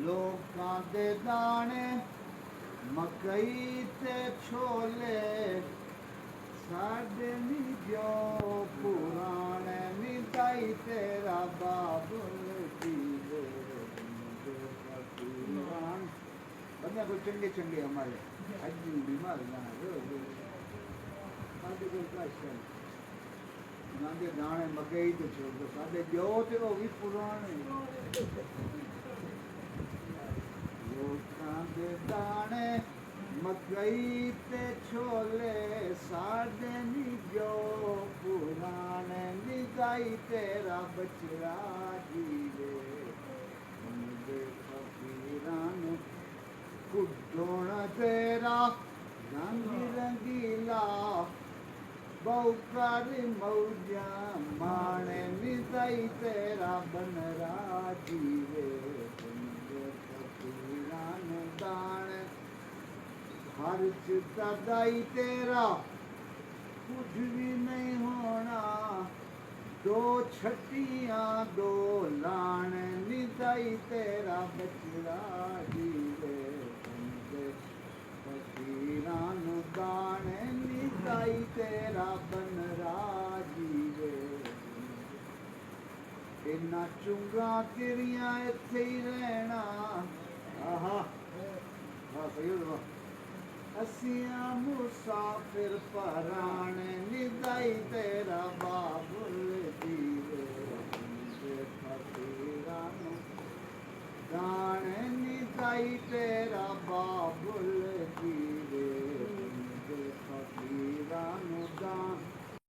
ਲੋਕਾਂ ਦੇ ਦਾਣੇ ਮਕਈ ਤੇ ਛੋਲੇ ਸਾਡੇ ਨੀ ਜੋ ਪੁਰਾਣੇ ਨੀ ਤਾਈ ਤੇਰਾ ਬਾਬੁਲ ਜੀਵੇ बंदा कोई चंगे चंगे हमारे आज भी बीमार ना साढ़े कोई काश नांदे दाने मकई तो छोड़ दो साढ़े जो ते वो भी पुराने लोकां दे दाने मकई ते छोले साढ़े नी जो पुराने नी गाई तेरा बचड़ा जीवे फकीरान कुडोण तेरा रंग रंगीला बहुकर मौजा माणे निदाई तेरा बनरा जीवे फकीरान दान खर्च तदाई तेरा कुछ भी नहीं होना दो छटियां दो लाण निदाई तेरा बचड़ा जीवे फकीरान दान निदाई तेरा बनरा जीवे इन्ना चुंगा तेरियां इत्थे ही रहना आहा वाह सही हो असियां मुसाफिर पराण निदाई तेरा बाबुल जीवे फकीरान दान निदाई तेरा